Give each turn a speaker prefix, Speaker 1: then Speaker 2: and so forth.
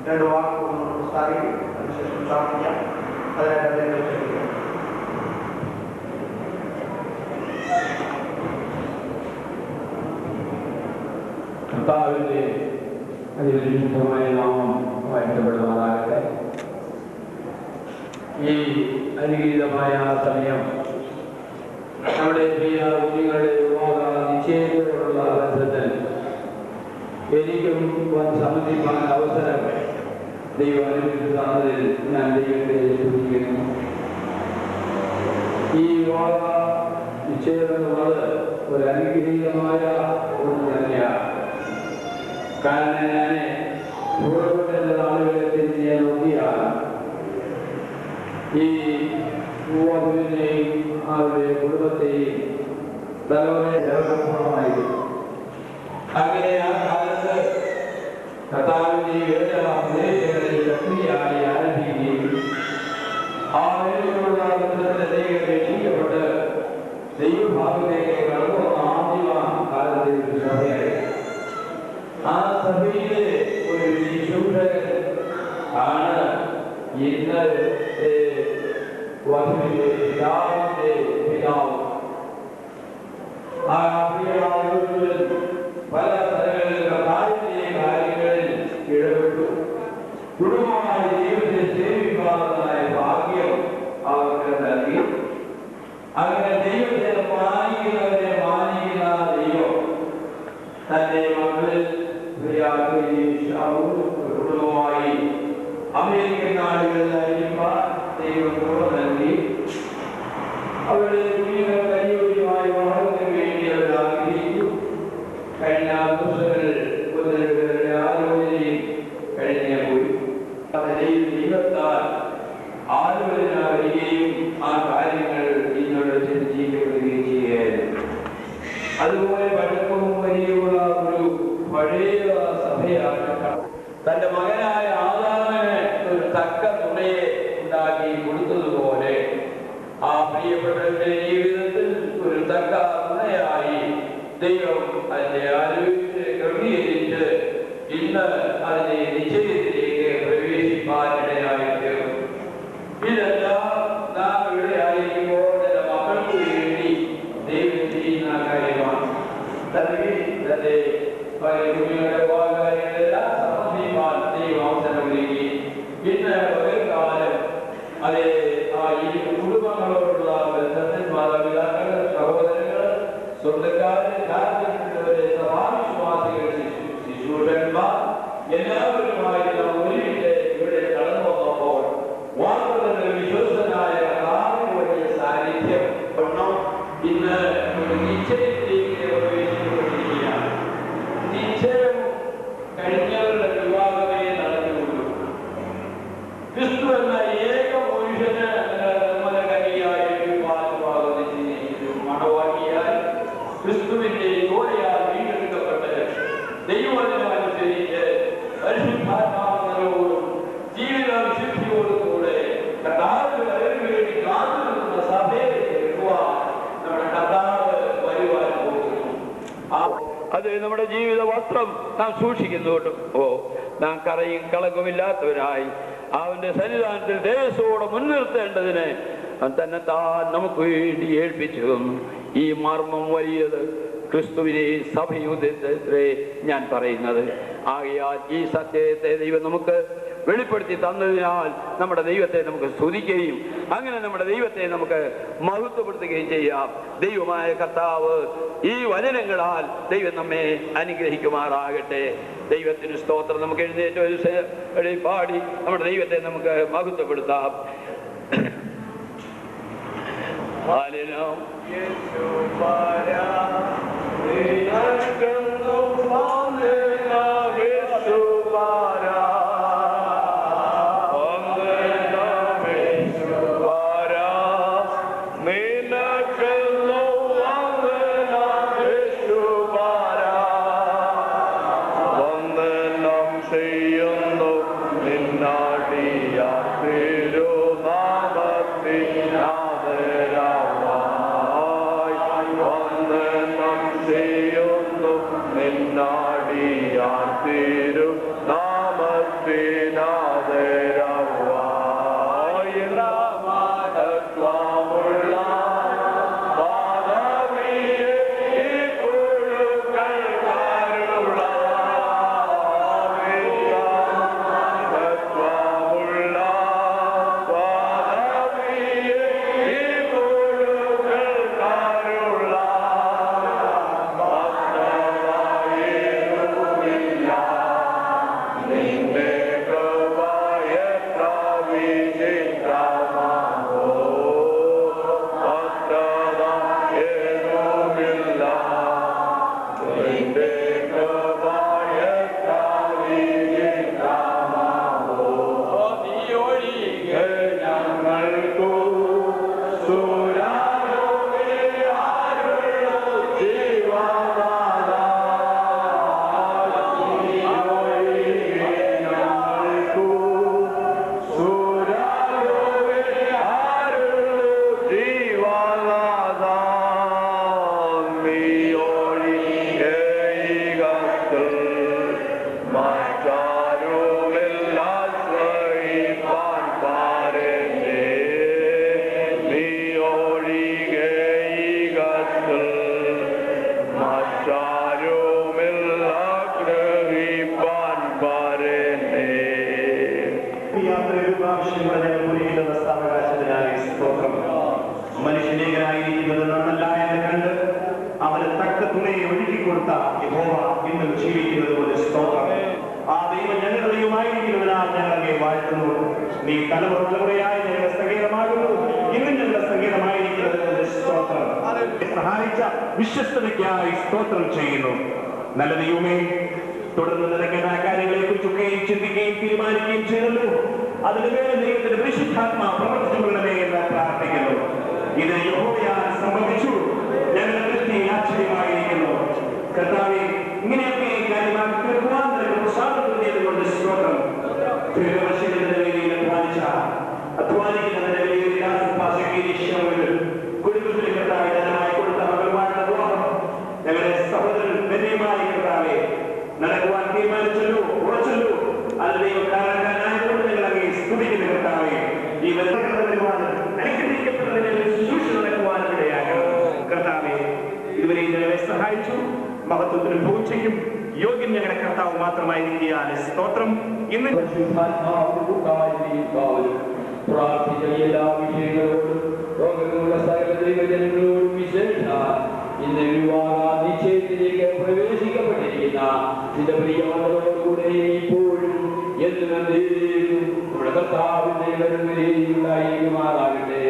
Speaker 1: രണ്ട് വാക്കുകൾ സ്ഥാപിക്കും. അതിനുശേഷം പ്രാർത്ഥിക്കാം. അതിനായിട്ട് അദ്ദേഹം ക്ഷണിക്കാം.
Speaker 2: കർത്താവിൻ്റെ അതിവിശുദ്ധമായ നാമം വാഴ്ത്തപ്പെടുമാറാകട്ടെ. ഈ അനുഗ്രഹീതമായ സമയം നമ്മുടെ പ്രിയ കുഞ്ഞുങ്ങളുടെ വിവാഹ നിശ്ചയത്തോടുള്ള ബന്ധത്തിൽ എനിക്കും സംബന്ധിക്കാൻ അവസരം ദൈവം അനുഗ്രഹിച്ചതിൽ ഞാൻ ദൈവത്തെ സ്തുതിക്കുന്നു. ഈ വിവാഹ നിശ്ചയം എന്നുള്ളത് ഒരു അനുഗ്രഹീതമായ ഒന്ന് തന്നെയാണ്. കാരണം ഞാൻ പൂർവ്വപ്പെട്ട ആളുകളെ തിരിഞ്ഞ് നോക്കിയാൽ ഈ യുവാവിനെയും അവരുടെ കുടുംബത്തെയും തലമുറയായിരുന്നു. അങ്ങനെ ആ കാലത്ത് കർത്താവിന്റെ പ്രദേശങ്ങളിൽ ശക്തിയായി ആരംഭിക്കുകയും ആ വേദികളുള്ള ബന്ധത്തിന് ദൈവം രക്ഷിക്കപ്പെട്ട് ദൈവഭാഗത്തേക്ക് കടന്നു വന്ന ആദ്യ കാലത്തെ ഒരു സഭയായി. ആ സഭയിലെ ഒരു ശുശ്രൂഷകൻ ആണ് ഇന്നത്തെ വധുവിന്റെ പിതാവിന്റെ പിതാവ്. ആ പ്രിയമായവരിൽ പല സ്ഥലങ്ങളിൽ കർത്താവിന്റെ കാര്യങ്ങളിൽ ഇടപെട്ടു. കുടുംബമായി ദൈവത്തെ സേവിക്കാനുള്ള ഭാഗ്യം അവർക്ക് നൽകി. അങ്ങനെ ദൈവത്തെ മാനിക്കുന്നവരെ മാനിക്കുന്ന ദൈവം തന്റെ മക്കളിൽ കുടുംബമായി അമേരിക്കൻ നാടുകളിലായിരിക്കാൻ ദൈവം തുറന്നു നൽകി. അവരുടെ കുഞ്ഞുങ്ങൾ കൈയോഗ്യമായ വിവാഹത്തിന് വേണ്ടി അവർ ആഗ്രഹിച്ചു. കഴിഞ്ഞ ദിവസങ്ങളിൽ ഒന്നിരുടെ ആലോചനയും കഴിഞ്ഞു പോയി. ദൈവത്താൽ ആലോചന വരികയും ആ കാര്യങ്ങൾ ഇന്നോട് ചിന്തിക്കപ്പെടുകയും ചെയ്യുകയായിരുന്നു. അതുപോലെ പഴക്കവും വലിയുള്ള ഒരു പഴയ സഭയാണ്. തന്റെ മകനായ ആദാമിന് ഒരു തക്ക തുണയെ ഉണ്ടാക്കി കൊടുത്തതുപോലെ ആ പ്രിയപ്പെട്ടവരുടെ ജീവിതത്തിൽ ഒരു തക്ക തുണയായി ദൈവം അതിനെ ആലോചിച്ച് ക്രമീകരിച്ച് ഇന്ന് അതിനെ നിശ്ചയത്തിലേക്ക് പ്രവേശിപ്പാനിടയായി തീർന്നു. ഇതെല്ലാം നാം ഇവിടെ ആയിരിക്കുമ്പോൾ തന്റെ മക്കൾക്ക് വേണ്ടി ദൈവം ചെയ്യുന്ന കാര്യമാണ്. തന്റെ കുഞ്ഞുങ്ങളുടെ കാര്യങ്ങളെല്ലാം സമർപ്പിക്കാൻ ദൈവം അവസരം നൽകി. ഇന്ന് പകൽക്കാലം അതേ ഈ കുടുംബങ്ങളോടുള്ള ബന്ധത്തിൽ മാതാപിതാക്കൾ, സഹോദരങ്ങൾ, സ്വന്തക്കാര്, രാജ്യത്തിലുള്ളവരെ, സഭാവിശ്വാസികൾ, ശിശുക്കന്മാർ എല്ലാവരുമായി നാം ഒരുമിച്ച് ഇവിടെ കടന്നു വന്നപ്പോൾ വാർത്തകൾ വിശ്വസനായ വലിയ സാന്നിധ്യം ഇന്ന് ഒരു നിശ്ചയത്തിലേക്ക് പ്രവേശിച്ചുകൊണ്ടിരിക്കുകയാണ്. നിശ്ചയം കഴിഞ്ഞവരുടെ വിവാഹമേ നടന്നുള്ളൂ. ക്രിസ്തു എന്ന ഏക പുരുഷന് കനിയായി വിവാഹം നിശ്ചയിച്ചു മണവാട്ടിയായി ക്രിസ്തുവിന്റെ തോഴയാൽ വീണ്ടെടുക്കപ്പെട്ട് ദൈവവചനമനുസരിച്ച് പരിശുദ്ധാത്മാവിനോടും ജീവിത വിശുദ്ധിയോടുകൂടെ കർത്താവിന് വേണ്ടി കാത്തുനിൽക്കുന്ന സഭയിലേക്ക് വരുവാൻ നമ്മുടെ കർത്താവ് വരുവാൻ പോകുന്നു. അത് നമ്മുടെ ജീവിത വസ്ത്രം നാം സൂക്ഷിക്കുന്നുണ്ട്. നാം കറയും കളങ്കമില്ലാത്തവരായി അവന്റെ സന്നിധാനത്തിൽ ദേശത്തോടെ മുൻനിർത്തേണ്ടതിന് തന്നെ താൻ നമുക്ക് വേണ്ടി ഏൽപ്പിച്ചു തന്നു. ഈ മർമ്മം വലിയത് ക്രിസ്തുവിനെ സഭയുദ്ധത്തെ ഞാൻ പറയുന്നത്. ആകയാൽ ഈ സത്യത്തെ ദൈവം നമുക്ക് വെളിപ്പെടുത്തി തന്നതിനാൽ നമ്മുടെ ദൈവത്തെ നമുക്ക് സ്തുതിക്കുകയും അങ്ങനെ നമ്മുടെ ദൈവത്തെ നമുക്ക് മഹത്വപ്പെടുത്തുകയും ചെയ്യാം. ദൈവമായ കർത്താവ് ഈ വചനങ്ങളാൽ ദൈവം നമ്മെ അനുഗ്രഹിക്കുമാറാകട്ടെ. ദൈവത്തിന് സ്തോത്രം. നമുക്ക് എഴുന്നേറ്റ് പാടി നമ്മുടെ ദൈവത്തെ നമുക്ക് മഹത്വപ്പെടുത്താം.
Speaker 3: Amen. ഒരു പ്രാവശ്യം കൂടെ ഞങ്ങൾ ഒരുങ്ങിയിരുന്ന സാവകാശത്തിനായി സ്തോത്രം. മനുഷ്യനേകനായിരിക്കുന്നത് നന്നല്ല എന്ന് കണ്ട് അവന് തക്ക തുണയെ ഒരുക്കി കൊടുത്ത യഹോവ ഇന്നും ജീവിക്കുന്നത് പോലെ സ്തോത്രം. ആ ദൈവം ഞങ്ങളുടെ ദൈവമായിരിക്കുന്നതിനാൽ ഞങ്ങൾ അങ്ങേ വാഴ്ത്തുന്നു. നീ തലമുറയായി ഞങ്ങളുടെ സങ്കേതമാകുന്നു. ഇന്നും ഞങ്ങളുടെ സങ്കേതമായിരിക്കുന്നത് പോലെ സ്തോത്രം. സഹായിച്ച വിശ്വസ്തതയ്ക്കായി സ്തോത്രം ചെയ്യുന്നു. നല്ല ദൈവമേ, തുടർന്ന് നടക്കേണ്ട കാര്യങ്ങളെ കുറിച്ചൊക്കെയും ചിന്തിക്കുകയും തീരുമാനിക്കുകയും ചെയ്തല്ലോ. അതിനുവേണ്ടി ദൈവത്തിന്റെ പരിശുദ്ധാത്മാവ് പ്രവർത്തിച്ചുകൊള്ളണമേ എന്ന് പ്രാർത്ഥിക്കുന്നു. ഇത് യഹോവയാൽ സംഭവിച്ചു. ഞങ്ങളുടെ ദൃഷ്ടി ആശ്ചര്യമായിരിക്കുന്നു. കർത്താവേ, ഇങ്ങനെയൊക്കെ കാര്യമാക്കി തീർക്കുവാൻ കൊണ്ട് സ്തോത്രം. അധ്വാനിക്കുന്നതിന്റെ കുടുംബത്തിലെ കർത്താവെ ധനമായി കൊടുത്ത മകളുമാരുടെ വിവാഹം ഞങ്ങളുടെ സഹോദരൻ ധന്യമായി കർത്താവെ നടക്കുവാൻ തീരുമാനിച്ചല്ലോ, ഉറച്ചല്ലോ. അത് ദൈവകാരണക്കാരനായതുകൊണ്ട് ഞങ്ങൾ അങ്ങേ സ്തുതിക്കുന്ന കർത്താവെ. ഈ അനുഗ്രഹിക്കപ്പെട്ടതിനെ ശുശ്രൂഷ നടക്കുവാൻ ഇടയാകണം കർത്താവെ. ഇതുവരെ ഞങ്ങളെ സഹായിച്ചു. മഹത്വത്തിന് പൂച്ചയും യോഗ്യൻ ഞങ്ങളുടെ കർത്താവ് മാത്രമായിരിക്കാൻ സ്തോത്രം. ഇന്ന്
Speaker 2: പ്രാർത്ഥിച്ച എല്ലാ വിഷയങ്ങളോടും ലോകത്തിലുള്ള സകല ദൈവജനങ്ങളോടും വിശേഷ ഇന്ന് വിവാഹ നിശ്ചയത്തിലേക്ക് പ്രവേശിക്കപ്പെട്ടിരിക്കുന്ന നിന്റെ പ്രിയമാനോടുകൂടെ ഇപ്പോഴും എന്നും നമ്മുടെ കർത്താവിന്റെ വരും വരെയുണ്ടായിരിക്കുമാറാകട്ടെ.